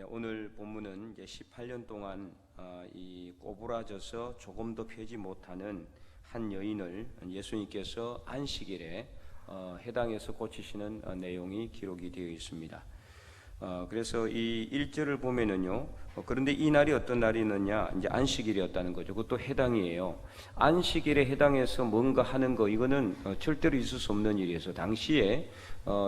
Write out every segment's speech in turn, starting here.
네, 오늘 본문은 이제 18년 동안 이 꼬부라져서 조금도 펴지 못하는 한 여인을 예수님께서 안식일에 해당해서 고치시는 내용이 기록이 되어 있습니다. 그래서 이 1절을 보면은요, 그런데 이 날이 어떤 날이느냐, 이제 안식일이었다는 거죠. 그것도 해당이에요. 안식일에 해당해서 뭔가 하는 거, 이거는 절대로 있을 수 없는 일이어서 당시에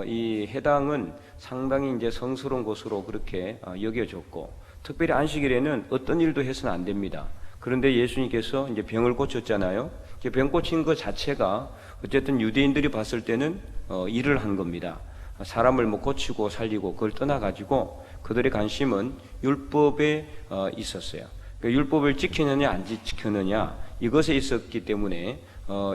이 해당은 상당히 이제 성스러운 것으로 그렇게 여겨졌고, 특별히 안식일에는 어떤 일도 해서는 안 됩니다. 그런데 예수님께서 이제 병을 고쳤잖아요. 병 고친 것 자체가 어쨌든 유대인들이 봤을 때는 일을 한 겁니다. 사람을 고치고 살리고 그걸 떠나가지고 그들의 관심은 율법에 있었어요. 율법을 지키느냐 안 지키느냐 이것에 있었기 때문에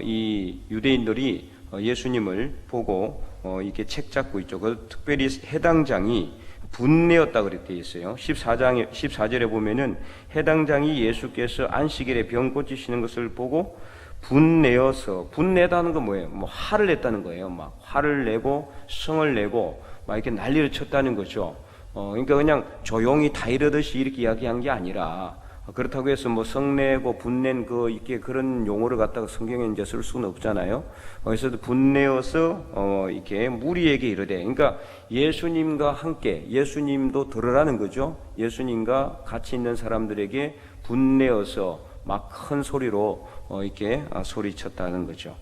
이 유대인들이 예수님을 보고 이렇게 책 잡고 있죠. 특별히 해당장이 분내었다 그렇게 되어 있어요. 14절에 보면은 해당장이 예수께서 안식일에 병 고치시는 것을 보고 분내어서, 분내다는 건 뭐예요? 화를 냈다는 거예요. 막 화를 내고 성을 내고 막 이렇게 난리를 쳤다는 거죠. 그러니까 그냥 조용히 다 이러듯이 이렇게 이야기한 게 아니라, 그렇다고 해서 성내고 분낸 이렇게 그런 용어를 갖다가 성경에 이제 쓸 수는 없잖아요. 그래서 분내어서 이렇게 무리에게 이르되, 그러니까 예수님과 함께, 예수님도 들으라는 거죠. 예수님과 같이 있는 사람들에게 분내어서 막 큰 소리로 이렇게 소리쳤다는 거죠.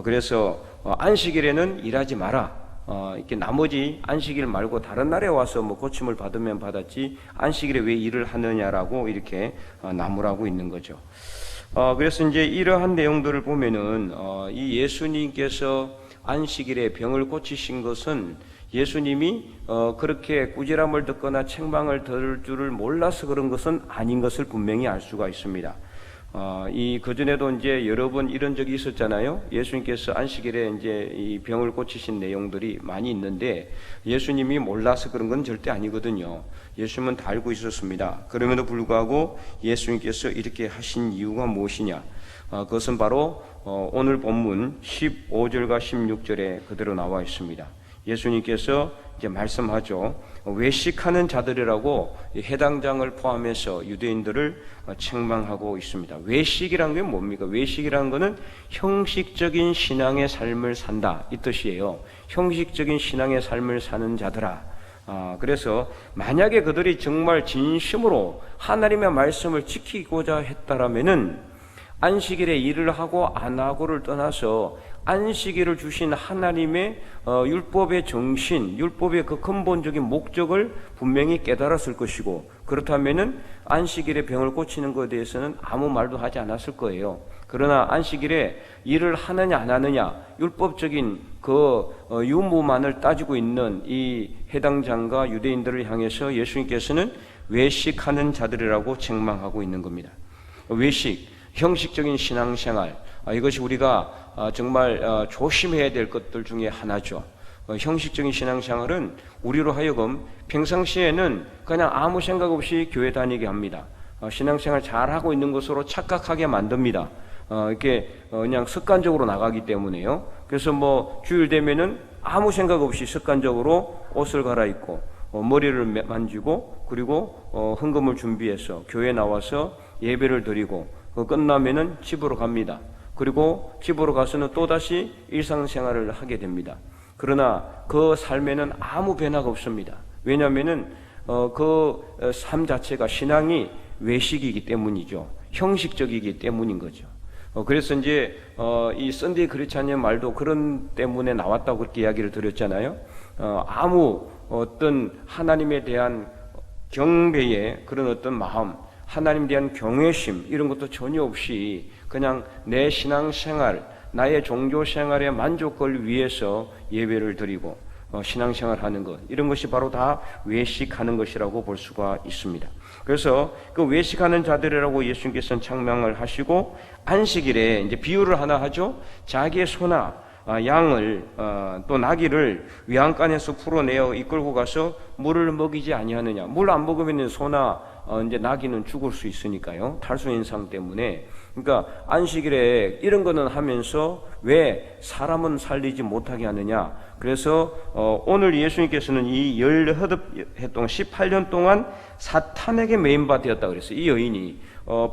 그래서 안식일에는 일하지 마라. 이렇게 나머지 안식일 말고 다른 날에 와서 고침을 받으면 받았지 안식일에 왜 일을 하느냐라고 이렇게 나무라고 있는 거죠. 그래서 이제 이러한 내용들을 보면은 이 예수님께서 안식일에 병을 고치신 것은 예수님이 그렇게 꾸지람을 듣거나 책망을 들을 줄을 몰라서 그런 것은 아닌 것을 분명히 알 수가 있습니다. 그전에도 이제 여러 번 이런 적이 있었잖아요. 예수님께서 안식일에 이제 이 병을 고치신 내용들이 많이 있는데 예수님이 몰라서 그런 건 절대 아니거든요. 예수님은 다 알고 있었습니다. 그럼에도 불구하고 예수님께서 이렇게 하신 이유가 무엇이냐? 그것은 바로 오늘 본문 15절과 16절에 그대로 나와 있습니다. 예수님께서 이제 말씀하죠. 외식하는 자들이라고 해당장을 포함해서 유대인들을 책망하고 있습니다. 외식이란 게 뭡니까? 외식이란 거는 형식적인 신앙의 삶을 산다 이 뜻이에요. 형식적인 신앙의 삶을 사는 자들아. 그래서 만약에 그들이 정말 진심으로 하나님의 말씀을 지키고자 했다라면은 안식일에 일을 하고 안 하고를 떠나서 안식일을 주신 하나님의 율법의 정신, 율법의 그 근본적인 목적을 분명히 깨달았을 것이고, 그렇다면은 안식일에 병을 고치는 것에 대해서는 아무 말도 하지 않았을 거예요. 그러나 안식일에 일을 하느냐 안 하느냐 율법적인 유무만을 따지고 있는 이 해당장과 유대인들을 향해서 예수님께서는 외식하는 자들이라고 책망하고 있는 겁니다. 외식, 형식적인 신앙생활, 이것이 우리가 정말 조심해야 될 것들 중에 하나죠. 형식적인 신앙생활은 우리로 하여금 평상시에는 그냥 아무 생각 없이 교회 다니게 합니다. 신앙생활 잘하고 있는 것으로 착각하게 만듭니다. 이렇게 그냥 습관적으로 나가기 때문에요. 그래서 주일 되면은 아무 생각 없이 습관적으로 옷을 갈아입고 머리를 만지고 그리고 헌금을 준비해서 교회에 나와서 예배를 드리고 끝나면은 집으로 갑니다. 그리고 집으로 가서는 또다시 일상생활을 하게 됩니다. 그러나 그 삶에는 아무 변화가 없습니다. 왜냐하면은 그 삶 자체가 신앙이 외식이기 때문이죠. 형식적이기 때문인 거죠. 그래서 이제 이 썬데이 크리스찬의 말도 그런 때문에 나왔다고 그렇게 이야기를 드렸잖아요. 아무 어떤 하나님에 대한 경배의 그런 어떤 마음, 하나님에 대한 경외심 이런 것도 전혀 없이 그냥 내 신앙생활, 나의 종교생활의 만족을 위해서 예배를 드리고 신앙생활하는 것, 이런 것이 바로 다 외식하는 것이라고 볼 수가 있습니다. 그래서 그 외식하는 자들이라고 예수님께서는 책망을 하시고 안식일에 이제 비유를 하나 하죠. 자기의 소나 양을 또 나귀를 외양간에서 풀어내어 이끌고 가서 물을 먹이지 아니하느냐. 물 안 먹으면 소나 이제 나귀는 죽을 수 있으니까요. 탈수현상 때문에. 그러니까 안식일에 이런 거는 하면서 왜 사람은 살리지 못하게 하느냐. 그래서 오늘 예수님께서는 이 18해 동안 18년 동안 사탄에게 매인바 되었다 그랬어요. 이 여인이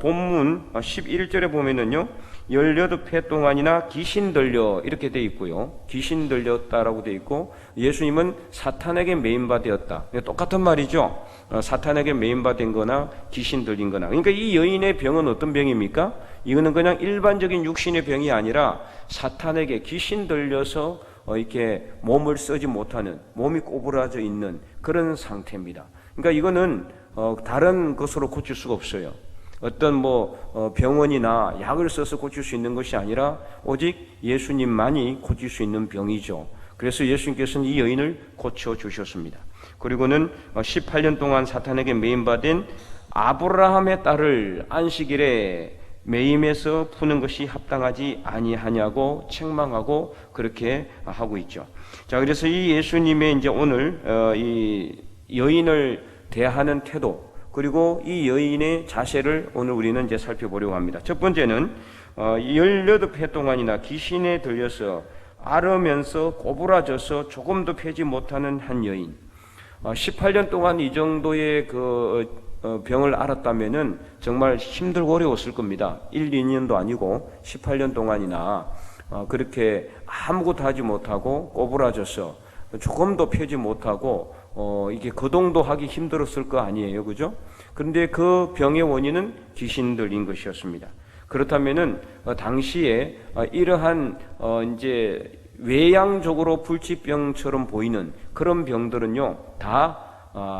본문 11절에 보면은요 18해 동안이나 귀신 들려 이렇게 돼 있고요. 귀신 들렸다라고 돼 있고 예수님은 사탄에게 매인바 되었다. 똑같은 말이죠. 사탄에게 매인바 된 거나 귀신 들린 거나. 그러니까 이 여인의 병은 어떤 병입니까? 이거는 그냥 일반적인 육신의 병이 아니라 사탄에게 귀신 들려서 이렇게 몸을 쓰지 못하는, 몸이 꼬부라져 있는 그런 상태입니다. 그러니까 이거는 다른 것으로 고칠 수가 없어요. 어떤 병원이나 약을 써서 고칠 수 있는 것이 아니라 오직 예수님만이 고칠 수 있는 병이죠. 그래서 예수님께서는 이 여인을 고쳐 주셨습니다. 그리고는 18년 동안 사탄에게 매인받은 아브라함의 딸을 안식일에 매임해서 푸는 것이 합당하지 아니하냐고 책망하고 그렇게 하고 있죠. 자, 그래서 이 예수님의 이제 오늘 이 여인을 대하는 태도, 그리고 이 여인의 자세를 오늘 우리는 이제 살펴보려고 합니다. 첫 번째는 18해 동안이나 귀신에 들려서 앓으면서 꼬부라져서 조금도 펴지 못하는 한 여인. 18년 동안 이 정도의 병을 앓았다면은 정말 힘들고 어려웠을 겁니다. 1, 2년도 아니고 18년 동안이나 그렇게 아무것도 하지 못하고 꼬부라져서 조금도 펴지 못하고 이게 거동도 하기 힘들었을 거 아니에요, 그죠? 그런데 그 병의 원인은 귀신 들린 것이었습니다. 그렇다면은 당시에 이러한 이제 외양적으로 불치병처럼 보이는 그런 병들은요, 다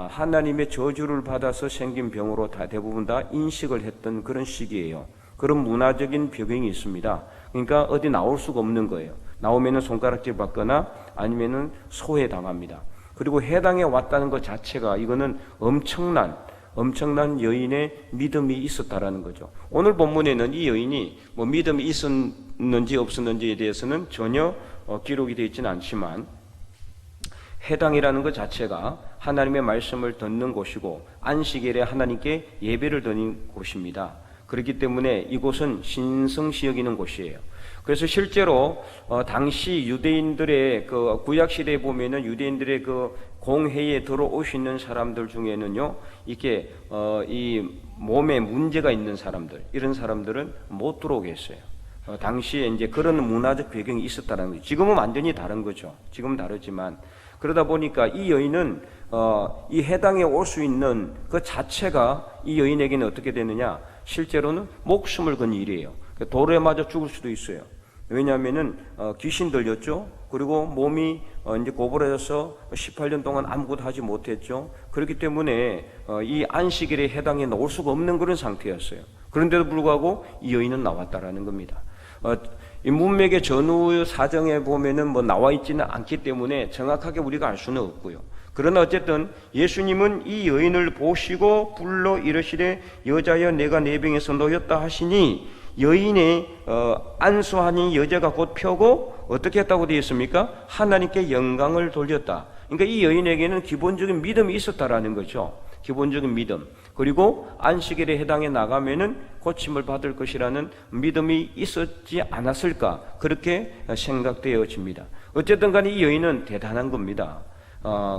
하나님의 저주를 받아서 생긴 병으로 다 대부분 다 인식을 했던 그런 시기예요. 그런 문화적인 배경이 있습니다. 그러니까 어디 나올 수가 없는 거예요. 나오면은 손가락질 받거나 아니면은 소외당합니다. 그리고 해당에 왔다는 것 자체가 이거는 엄청난 여인의 믿음이 있었다라는 거죠. 오늘 본문에는 이 여인이 믿음이 있었는지 없었는지에 대해서는 전혀 기록이 되어 있지는 않지만 해당이라는 것 자체가 하나님의 말씀을 듣는 곳이고 안식일에 하나님께 예배를 드리는 곳입니다. 그렇기 때문에 이곳은 신성시 여기는 곳이에요. 그래서 실제로 당시 유대인들의 그 구약 시대에 보면은 유대인들의 그 공회에 들어오시는 사람들 중에는요, 이렇게 이 몸에 문제가 있는 사람들, 이런 사람들은 못 들어오게 했어요. 당시에 이제 그런 문화적 배경이 있었다는 거죠. 지금은 완전히 다른 거죠. 지금은 다르지만 그러다 보니까 이 여인은 이 해당에 올 수 있는 그 자체가 이 여인에게는 어떻게 되느냐? 실제로는 목숨을 건 일이에요. 돌에 맞아 죽을 수도 있어요. 왜냐하면은 귀신 들렸죠. 그리고 몸이 이제 고부라져서 18년 동안 아무것도 하지 못했죠. 그렇기 때문에 이 안식일에 해당에 나올 수가 없는 그런 상태였어요. 그런데도 불구하고 이 여인은 나왔다라는 겁니다. 이 문맥의 전후 사정에 보면은 나와 있지는 않기 때문에 정확하게 우리가 알 수는 없고요. 그러나 어쨌든 예수님은 이 여인을 보시고 불러 이르시되 여자여 내가 내 병에서 놓였다 하시니 여인의 안수하니 여자가 곧 펴고 어떻게 했다고 되어 있습니까? 하나님께 영광을 돌렸다. 그러니까 이 여인에게는 기본적인 믿음이 있었다라는 거죠. 기본적인 믿음. 그리고 안식일에 해당해 나가면은 고침을 받을 것이라는 믿음이 있었지 않았을까, 그렇게 생각되어집니다. 어쨌든 간에 이 여인은 대단한 겁니다.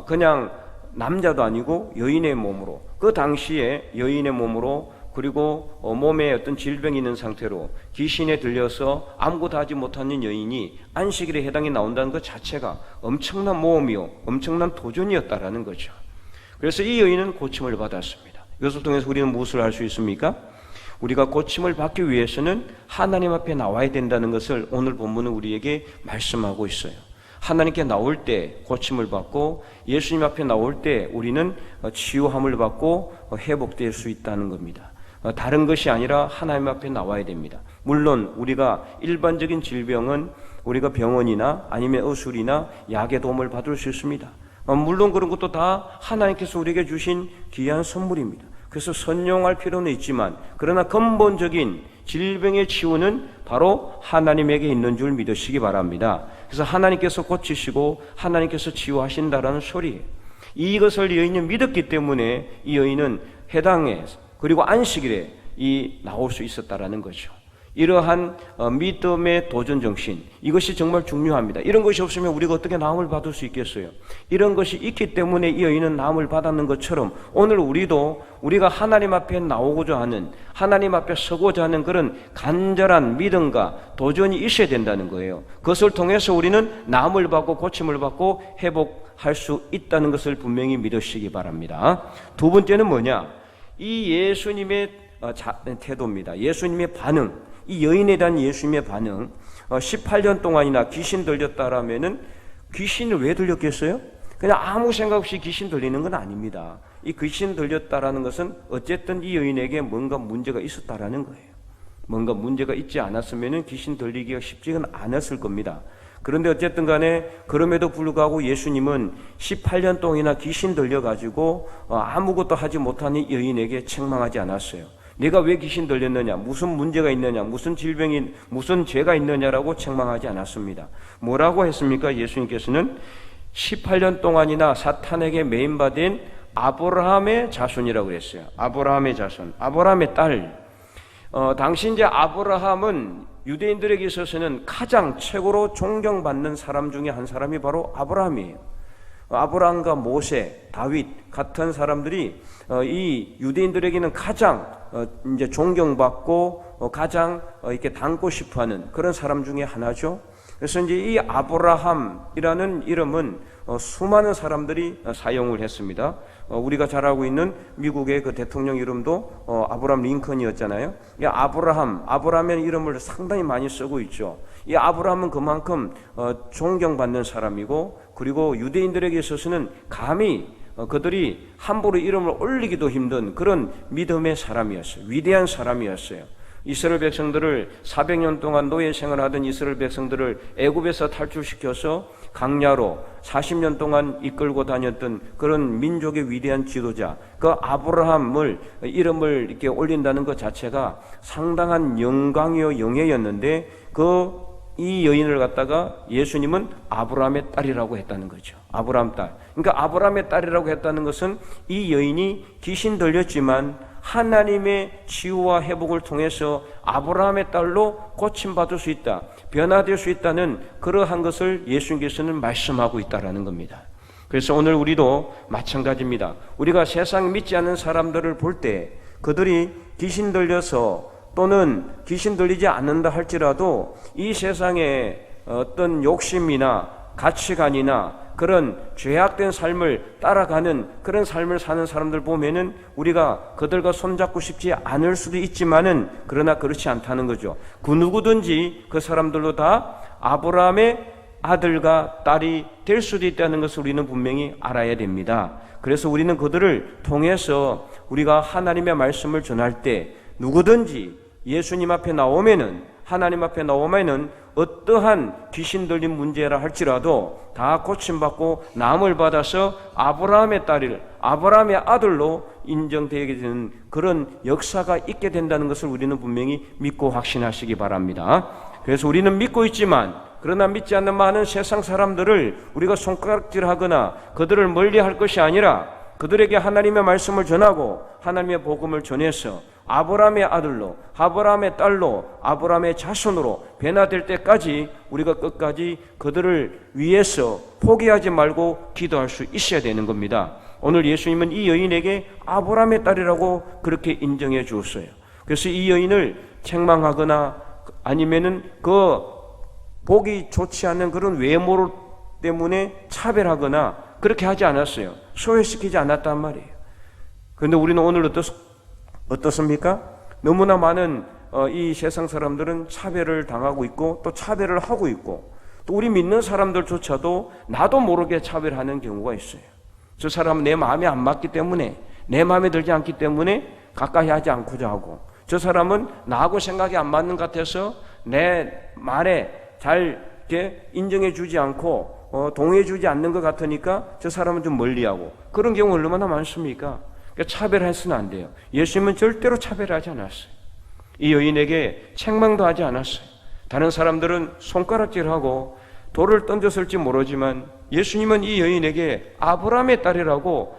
그냥 남자도 아니고 여인의 몸으로, 그 당시에 여인의 몸으로, 그리고 몸에 어떤 질병이 있는 상태로 귀신에 들려서 아무것도 하지 못하는 여인이 안식일에 해당이 나온다는 것 자체가 엄청난 모험이요, 엄청난 도전이었다라는 거죠. 그래서 이 여인은 고침을 받았습니다. 이것을 통해서 우리는 무엇을 할 수 있습니까? 우리가 고침을 받기 위해서는 하나님 앞에 나와야 된다는 것을 오늘 본문은 우리에게 말씀하고 있어요. 하나님께 나올 때 고침을 받고 예수님 앞에 나올 때 우리는 치유함을 받고 회복될 수 있다는 겁니다. 다른 것이 아니라 하나님 앞에 나와야 됩니다. 물론 우리가 일반적인 질병은 우리가 병원이나 아니면 의술이나 약의 도움을 받을 수 있습니다. 물론 그런 것도 다 하나님께서 우리에게 주신 귀한 선물입니다. 그래서 선용할 필요는 있지만 그러나 근본적인 질병의 치유는 바로 하나님에게 있는 줄 믿으시기 바랍니다. 그래서 하나님께서 고치시고 하나님께서 치유하신다라는 소리예요. 이것을 여인이 믿었기 때문에 이 여인은 해당에 그리고 안식일에 나올 수 있었다라는 거죠. 이러한 믿음의 도전 정신, 이것이 정말 중요합니다. 이런 것이 없으면 우리가 어떻게 나음을 받을 수 있겠어요? 이런 것이 있기 때문에 이 여인은 나음을 받았는 것처럼 오늘 우리도 우리가 하나님 앞에 나오고자 하는, 하나님 앞에 서고자 하는 그런 간절한 믿음과 도전이 있어야 된다는 거예요. 그것을 통해서 우리는 나음을 받고 고침을 받고 회복할 수 있다는 것을 분명히 믿으시기 바랍니다. 두 번째는 뭐냐? 이 예수님의 태도입니다. 예수님의 반응, 이 여인에 대한 예수님의 반응. 18년 동안이나 귀신 들렸다라면은 귀신을 왜 들렸겠어요? 그냥 아무 생각 없이 귀신 들리는 건 아닙니다. 이 귀신 들렸다라는 것은 어쨌든 이 여인에게 뭔가 문제가 있었다라는 거예요. 뭔가 문제가 있지 않았으면은 귀신 들리기가 쉽지는 않았을 겁니다. 그런데 어쨌든 간에 그럼에도 불구하고 예수님은 18년 동안이나 귀신 들려가지고 아무것도 하지 못한 이 여인에게 책망하지 않았어요. 네가 왜 귀신 들렸느냐, 무슨 문제가 있느냐, 무슨 질병이, 무슨 죄가 있느냐라고 책망하지 않았습니다. 뭐라고 했습니까? 예수님께서는 18년 동안이나 사탄에게 매인받은 아브라함의 자손이라고 그랬어요. 아브라함의 자손, 아브라함의 딸. 당시 이제 아브라함은 유대인들에게 있어서는 가장 최고로 존경받는 사람 중에 한 사람이 바로 아브라함이에요. 아브라함과 모세, 다윗 같은 사람들이 이 유대인들에게는 가장 이제 존경받고 가장 이렇게 닮고 싶어하는 그런 사람 중에 하나죠. 그래서 이제 이 아브라함이라는 이름은 수많은 사람들이 사용을 했습니다. 우리가 잘 알고 있는 미국의 그 대통령 이름도 아브라함 링컨이었잖아요. 이 아브라함의 이름을 상당히 많이 쓰고 있죠. 이 아브라함은 그만큼 존경받는 사람이고, 그리고 유대인들에게 있어서는 감히 그들이 함부로 이름을 올리기도 힘든 그런 믿음의 사람이었어요. 위대한 사람이었어요. 이스라엘 백성들을 400년 동안 노예 생활하던 이스라엘 백성들을 애굽에서 탈출시켜서 광야로 40년 동안 이끌고 다녔던 그런 민족의 위대한 지도자, 그 아브라함을 이름을 이렇게 올린다는 것 자체가 상당한 영광이요 영예였는데, 이 여인을 갖다가 예수님은 아브라함의 딸이라고 했다는 거죠. 아브라함 딸. 그러니까 아브라함의 딸이라고 했다는 것은 이 여인이 귀신 들렸지만 하나님의 치유와 회복을 통해서 아브라함의 딸로 고침받을 수 있다, 변화될 수 있다는 그러한 것을 예수님께서는 말씀하고 있다는 겁니다. 그래서 오늘 우리도 마찬가지입니다. 우리가 세상 믿지 않는 사람들을 볼 때 그들이 귀신 들려서 또는 귀신 들리지 않는다 할지라도 이 세상에 어떤 욕심이나 가치관이나 그런 죄악된 삶을 따라가는 그런 삶을 사는 사람들 보면은 우리가 그들과 손잡고 싶지 않을 수도 있지만은, 그러나 그렇지 않다는 거죠. 그 누구든지 그 사람들로 다 아브라함의 아들과 딸이 될 수도 있다는 것을 우리는 분명히 알아야 됩니다. 그래서 우리는 그들을 통해서 우리가 하나님의 말씀을 전할 때 누구든지 예수님 앞에 나오면은, 하나님 앞에 나오면은 어떠한 귀신 들린 문제라 할지라도 다 고침받고 나음을 받아서 아브라함의 딸을, 아브라함의 아들로 인정되게 되는 그런 역사가 있게 된다는 것을 우리는 분명히 믿고 확신하시기 바랍니다. 그래서 우리는 믿고 있지만, 그러나 믿지 않는 많은 세상 사람들을 우리가 손가락질하거나 그들을 멀리할 것이 아니라 그들에게 하나님의 말씀을 전하고 하나님의 복음을 전해서 아브라함의 아들로, 아브라함의 딸로, 아브라함의 자손으로 변화될 때까지 우리가 끝까지 그들을 위해서 포기하지 말고 기도할 수 있어야 되는 겁니다. 오늘 예수님은 이 여인에게 아브라함의 딸이라고 그렇게 인정해 주었어요. 그래서 이 여인을 책망하거나 아니면은 그 보기 좋지 않은 그런 외모 때문에 차별하거나 그렇게 하지 않았어요. 소외시키지 않았단 말이에요. 그런데 우리는 오늘 어떻습니까? 너무나 많은 이 세상 사람들은 차별을 당하고 있고 또 차별을 하고 있고, 또 우리 믿는 사람들조차도 나도 모르게 차별하는 경우가 있어요. 저 사람은 내 마음에 안 맞기 때문에, 내 마음에 들지 않기 때문에 가까이 하지 않고자 하고, 저 사람은 나하고 생각이 안 맞는 것 같아서 내 말에 잘 이렇게 인정해 주지 않고 동의해 주지 않는 것 같으니까 저 사람은 좀 멀리하고, 그런 경우 얼마나 많습니까? 그러니까 차별해서는 안 돼요. 예수님은 절대로 차별하지 않았어요. 이 여인에게 책망도 하지 않았어요. 다른 사람들은 손가락질하고 돌을 던졌을지 모르지만 예수님은 이 여인에게 아브라함의 딸이라고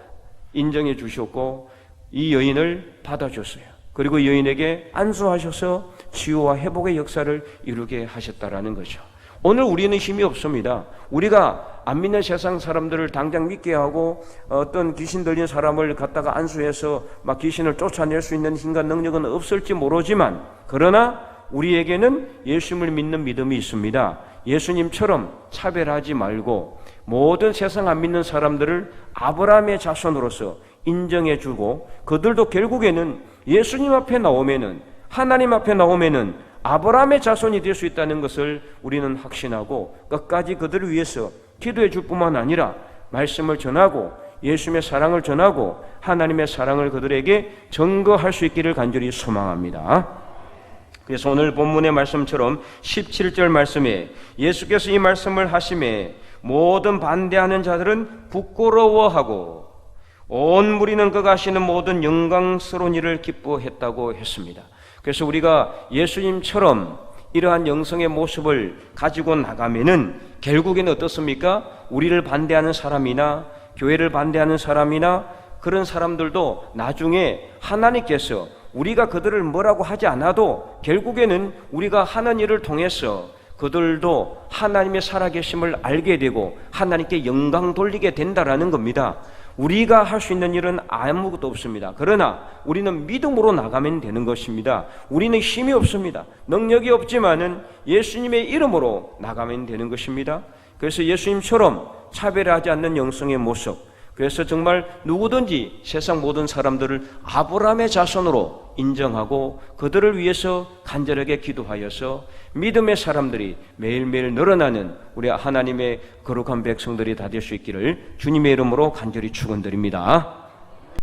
인정해 주셨고 이 여인을 받아줬어요. 그리고 이 여인에게 안수하셔서 치유와 회복의 역사를 이루게 하셨다라는 거죠. 오늘 우리는 힘이 없습니다. 우리가 안 믿는 세상 사람들을 당장 믿게 하고 어떤 귀신 들린 사람을 갖다가 안수해서 막 귀신을 쫓아낼 수 있는 힘과 능력은 없을지 모르지만, 그러나 우리에게는 예수님을 믿는 믿음이 있습니다. 예수님처럼 차별하지 말고 모든 세상 안 믿는 사람들을 아브라함의 자손으로서 인정해주고, 그들도 결국에는 예수님 앞에 나오면은, 하나님 앞에 나오면은 아브라함의 자손이 될 수 있다는 것을 우리는 확신하고 끝까지 그들을 위해서 기도해 줄 뿐만 아니라 말씀을 전하고 예수님의 사랑을 전하고 하나님의 사랑을 그들에게 증거할 수 있기를 간절히 소망합니다. 그래서 오늘 본문의 말씀처럼 17절 말씀에 예수께서 이 말씀을 하심에 모든 반대하는 자들은 부끄러워하고 온 무리는 그가 하시는 모든 영광스러운 일을 기뻐했다고 했습니다. 그래서 우리가 예수님처럼 이러한 영성의 모습을 가지고 나가면은 결국에는 어떻습니까? 우리를 반대하는 사람이나 교회를 반대하는 사람이나 그런 사람들도 나중에 하나님께서 우리가 그들을 뭐라고 하지 않아도 결국에는 우리가 하는 일을 통해서 그들도 하나님의 살아계심을 알게 되고 하나님께 영광 돌리게 된다라는 겁니다. 우리가 할 수 있는 일은 아무것도 없습니다. 그러나 우리는 믿음으로 나가면 되는 것입니다. 우리는 힘이 없습니다. 능력이 없지만은 예수님의 이름으로 나가면 되는 것입니다. 그래서 예수님처럼 차별하지 않는 영성의 모습, 그래서 정말 누구든지 세상 모든 사람들을 아브라함의 자손으로 인정하고 그들을 위해서 간절하게 기도하여서 믿음의 사람들이 매일매일 늘어나는 우리 하나님의 거룩한 백성들이 다 될 수 있기를 주님의 이름으로 간절히 축원드립니다.